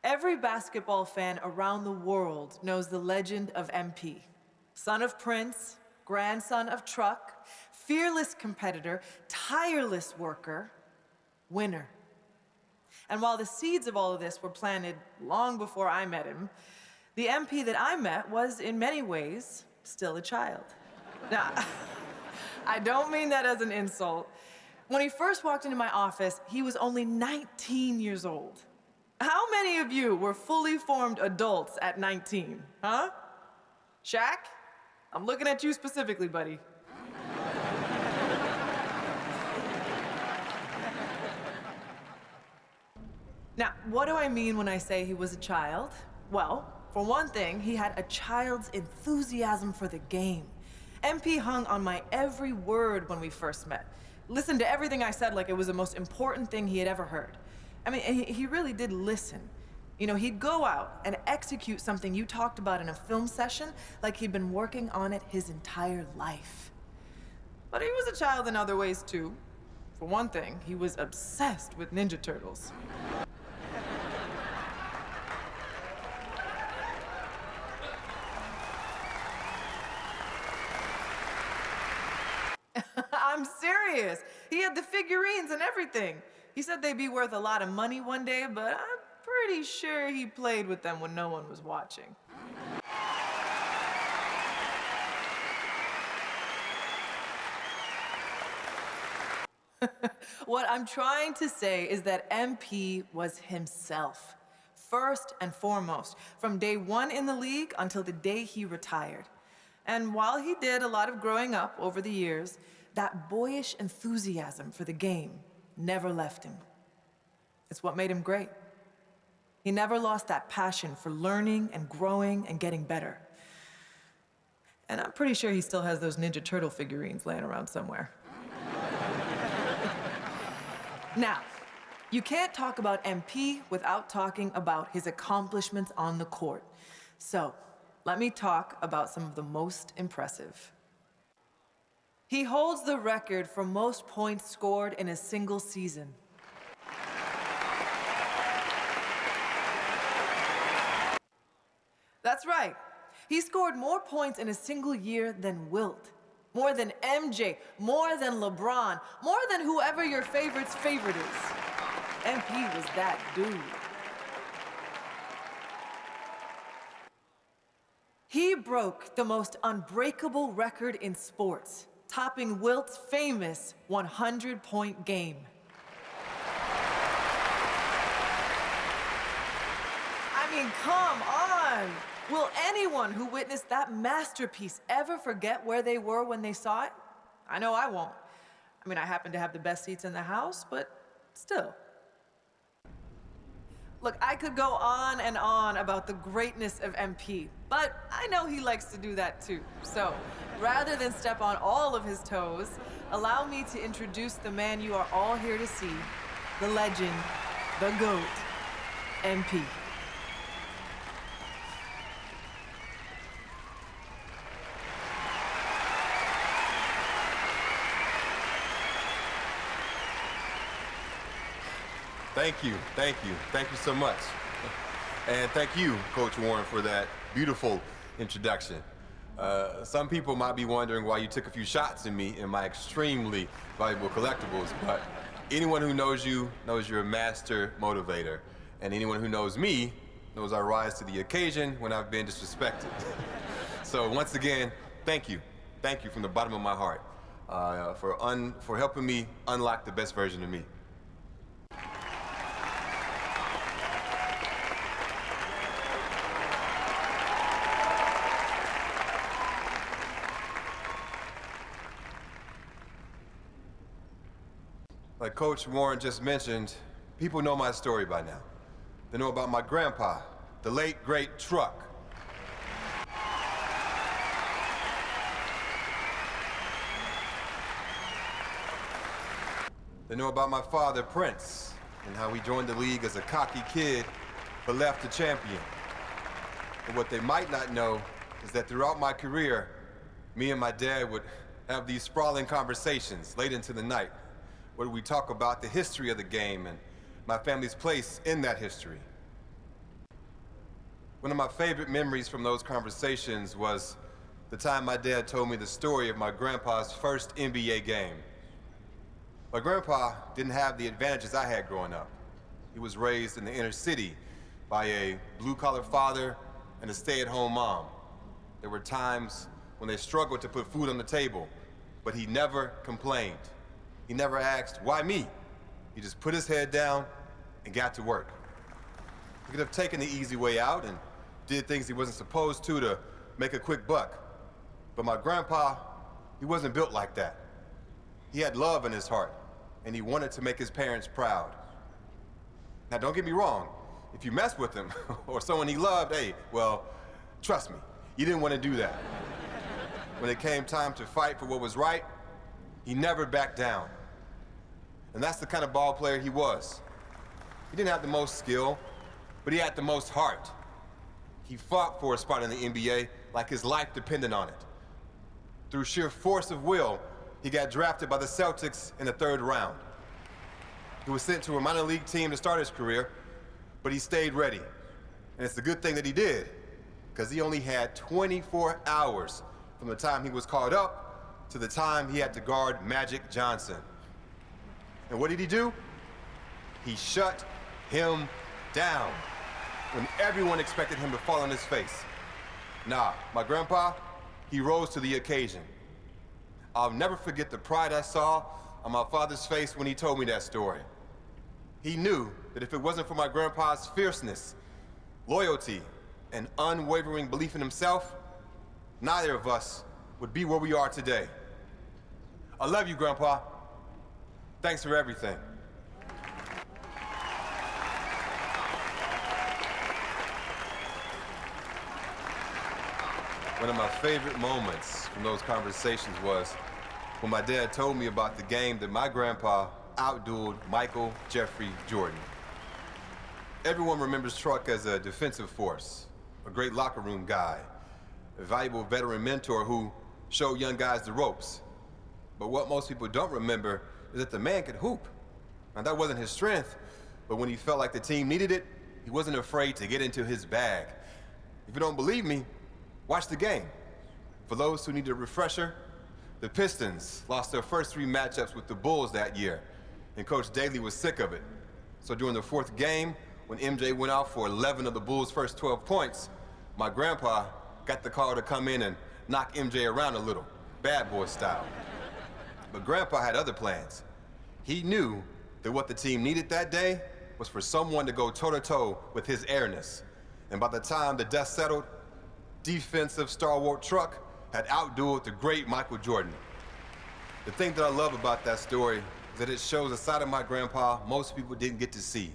Every basketball fan around the world knows the legend of MP. Son of Prince, grandson of Truck, fearless competitor, tireless worker, winner. And while the seeds of all of this were planted long before I met him, the MP that I met was, in many ways, still a child. Now, I don't mean that as an insult. When he first walked into my office, he was only 19 years old. How many of you were fully formed adults at 19, huh? Shaq? I'm looking at you specifically, buddy. Now, what do I mean when I say he was a child? Well, for one thing, he had a child's enthusiasm for the game. MP hung on my every word when we first met. Listened to everything I said like it was the most important thing he had ever heard. I mean, he really did listen. You know, he'd go out and execute something you talked about in a film session like he'd been working on it his entire life. But he was a child in other ways, too. For one thing, he was obsessed with Ninja Turtles. I'm serious. He had the figurines and everything. He said they'd be worth a lot of money one day, but I'm pretty sure he played with them when no one was watching. What I'm trying to say is that MP was himself, first and foremost, from day one in the league until the day he retired. And while he did a lot of growing up over the years, that boyish enthusiasm for the game never left him. It's what made him great. He never lost that passion for learning and growing and getting better. And I'm pretty sure he still has those Ninja Turtle figurines laying around somewhere. Now, you can't talk about MP without talking about his accomplishments on the court. So, let me talk about some of the most impressive. He holds the record for most points scored in a single season. That's right. He scored more points in a single year than Wilt. More than MJ, more than LeBron, more than whoever your favorite's favorite is. MP was that dude. He broke the most unbreakable record in sports, topping Wilt's famous 100-point game. I mean, come on! Will anyone who witnessed that masterpiece ever forget where they were when they saw it? I know I won't. I mean, I happen to have the best seats in the house, but still. Look, I could go on and on about the greatness of MP, but I know he likes to do that too. So, rather than step on all of his toes, allow me to introduce the man you are all here to see, the legend, the GOAT, MP. Thank you so much. And thank you, Coach Warren, for that beautiful introduction. Some people might be wondering why you took a few shots at me in my extremely valuable collectibles, but anyone who knows you knows you're a master motivator. And anyone who knows me knows I rise to the occasion when I've been disrespected. So once again, thank you. Thank you from the bottom of my heart for helping me unlock the best version of me. Like Coach Warren just mentioned, people know my story by now. They know about my grandpa, the late, great Truck. They know about my father, Prince, and how he joined the league as a cocky kid, but left a champion. And what they might not know is that throughout my career, me and my dad would have these sprawling conversations late into the night, where we talk about the history of the game and my family's place in that history. One of my favorite memories from those conversations was the time my dad told me the story of my grandpa's first NBA game. My grandpa didn't have the advantages I had growing up. He was raised in the inner city by a blue-collar father and a stay-at-home mom. There were times when they struggled to put food on the table, but he never complained. He never asked, why me? He just put his head down and got to work. He could have taken the easy way out and did things he wasn't supposed to make a quick buck. But my grandpa, he wasn't built like that. He had love in his heart, and he wanted to make his parents proud. Now, don't get me wrong. If you mess with him or someone he loved, hey, well, trust me, you didn't want to do that. When it came time to fight for what was right, he never backed down. And that's the kind of ball player he was. He didn't have the most skill, but he had the most heart. He fought for a spot in the NBA like his life depended on it. Through sheer force of will, he got drafted by the Celtics in the 3rd round. He was sent to a minor league team to start his career, but he stayed ready. And it's a good thing that he did, because he only had 24 hours from the time he was called up to the time he had to guard Magic Johnson. And what did he do? He shut him down when everyone expected him to fall on his face. Nah, my grandpa, he rose to the occasion. I'll never forget the pride I saw on my father's face when he told me that story. He knew that if it wasn't for my grandpa's fierceness, loyalty, and unwavering belief in himself, neither of us would be where we are today. I love you, Grandpa. Thanks for everything. One of my favorite moments from those conversations was when my dad told me about the game that my grandpa outdueled Michael Jeffrey Jordan. Everyone remembers Truck as a defensive force, a great locker room guy, a valuable veteran mentor who showed young guys the ropes. But what most people don't remember is that the man could hoop. Now, that wasn't his strength, but when he felt like the team needed it, he wasn't afraid to get into his bag. If you don't believe me, watch the game. For those who need a refresher, the Pistons lost their first 3 matchups with the Bulls that year, and Coach Daly was sick of it. So during the 4th game, when MJ went out for 11 of the Bulls' first 12 points, my grandpa got the call to come in and knock MJ around a little, bad boy style. But Grandpa had other plans. He knew that what the team needed that day was for someone to go toe-to-toe with his airness. And by the time the dust settled, defensive stalwart Truck had outdueled the great Michael Jordan. The thing that I love about that story is that it shows a side of my grandpa most people didn't get to see.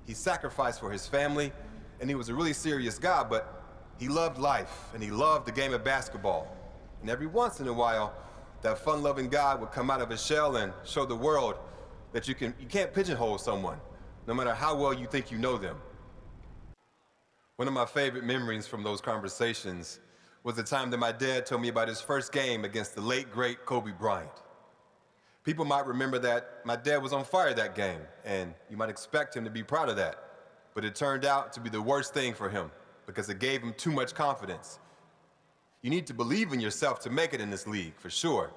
He sacrificed for his family, and he was a really serious guy, but he loved life, and he loved the game of basketball. And every once in a while, that fun-loving guy would come out of his shell and show the world that you can't pigeonhole someone, no matter how well you think you know them. One of my favorite memories from those conversations was the time that my dad told me about his first game against the late, great Kobe Bryant. People might remember that my dad was on fire that game, and you might expect him to be proud of that. But it turned out to be the worst thing for him because it gave him too much confidence. You need to believe in yourself to make it in this league, for sure.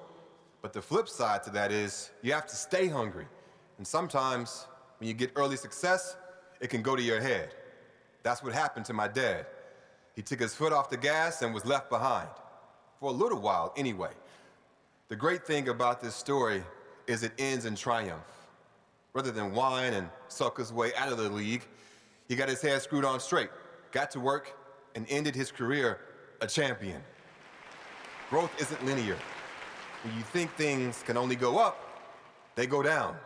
But the flip side to that is you have to stay hungry. And sometimes when you get early success, it can go to your head. That's what happened to my dad. He took his foot off the gas and was left behind. For a little while, anyway. The great thing about this story is it ends in triumph. Rather than whine and sulk his way out of the league, he got his head screwed on straight, got to work, and ended his career a champion. Growth isn't linear. When you think things can only go up, they go down.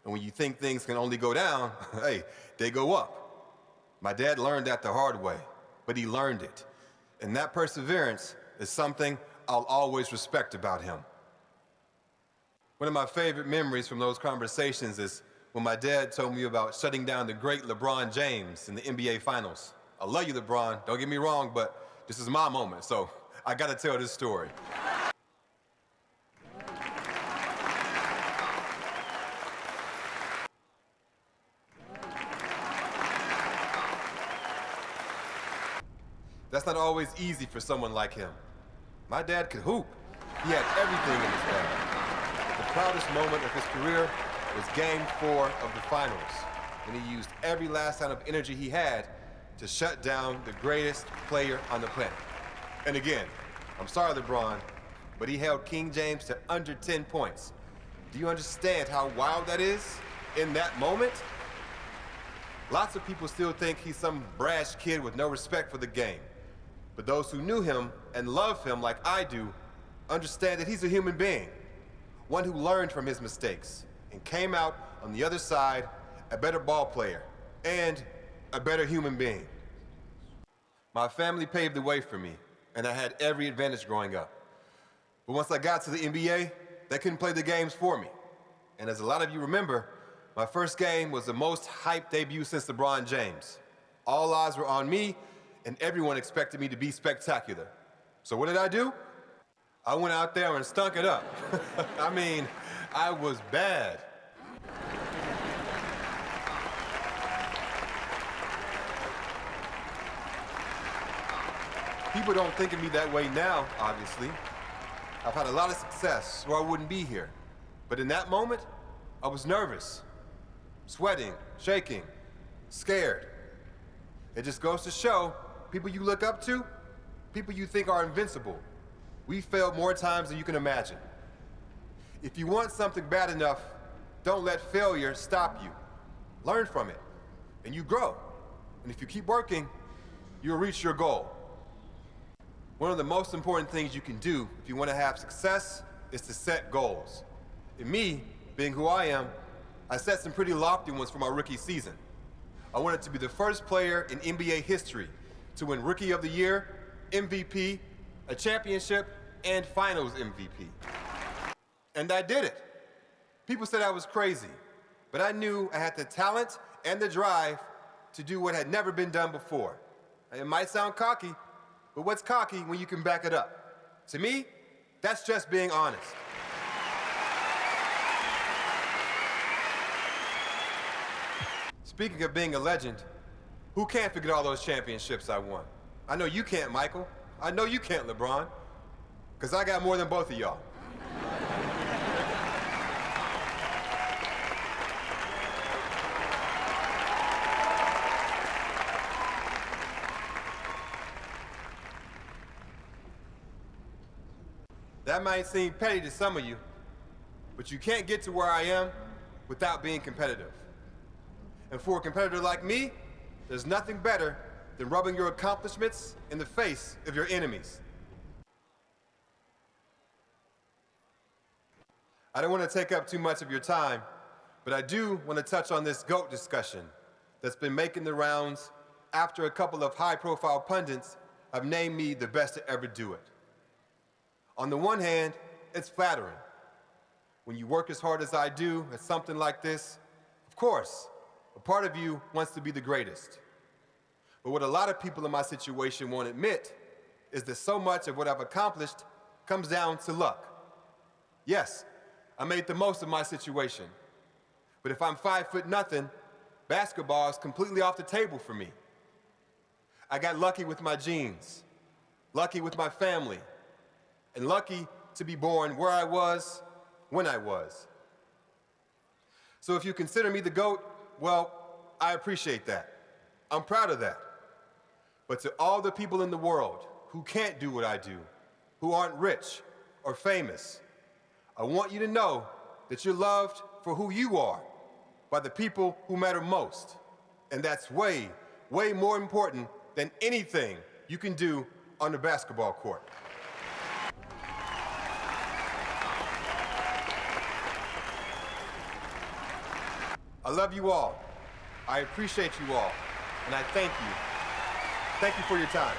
And when you think things can only go down, hey, they go up. My dad learned that the hard way, but he learned it. And that perseverance is something I'll always respect about him. One of my favorite memories from those conversations is when my dad told me about shutting down the great LeBron James in the NBA Finals. I love you, LeBron, don't get me wrong, but this is my moment, so I gotta tell this story. That's not always easy for someone like him. My dad could hoop. He had everything in his bag. The proudest moment of his career was Game 4 of the finals, when he used every last ounce of energy he had to shut down the greatest player on the planet. And again, I'm sorry, LeBron, but he held King James to under 10 points. Do you understand how wild that is in that moment? Lots of people still think he's some brash kid with no respect for the game. But those who knew him and love him like I do understand that he's a human being, one who learned from his mistakes and came out on the other side a better ball player and a better human being. My family paved the way for me, and I had every advantage growing up. But once I got to the NBA, they couldn't play the games for me. And as a lot of you remember, my first game was the most hyped debut since LeBron James. All eyes were on me, and everyone expected me to be spectacular. So what did I do? I went out there and stunk it up. I mean, I was bad. People don't think of me that way now, obviously. I've had a lot of success, or I wouldn't be here. But in that moment, I was nervous, sweating, shaking, scared. It just goes to show, people you look up to, people you think are invincible, we failed more times than you can imagine. If you want something bad enough, don't let failure stop you. Learn from it, and you grow. And if you keep working, you'll reach your goal. One of the most important things you can do if you want to have success is to set goals. And me, being who I am, I set some pretty lofty ones for my rookie season. I wanted to be the first player in NBA history to win Rookie of the Year, MVP, a championship, and Finals MVP. And I did it. People said I was crazy, but I knew I had the talent and the drive to do what had never been done before. It might sound cocky, but what's cocky when you can back it up? To me, that's just being honest. Speaking of being a legend, who can't forget all those championships I won? I know you can't, Michael. I know you can't, LeBron. Because I got more than both of y'all. That might seem petty to some of you, but you can't get to where I am without being competitive. And for a competitor like me, there's nothing better than rubbing your accomplishments in the face of your enemies. I don't want to take up too much of your time, but I do want to touch on this GOAT discussion that's been making the rounds after a couple of high-profile pundits have named me the best to ever do it. On the one hand, it's flattering. When you work as hard as I do at something like this, of course, a part of you wants to be the greatest. But what a lot of people in my situation won't admit is that so much of what I've accomplished comes down to luck. Yes, I made the most of my situation. But if I'm 5'0", basketball is completely off the table for me. I got lucky with my genes, lucky with my family, and lucky to be born where I was, when I was. So if you consider me the GOAT, well, I appreciate that. I'm proud of that. But to all the people in the world who can't do what I do, who aren't rich or famous, I want you to know that you're loved for who you are by the people who matter most. And that's way, way more important than anything you can do on the basketball court. I love you all. I appreciate you all. And I thank you. Thank you for your time.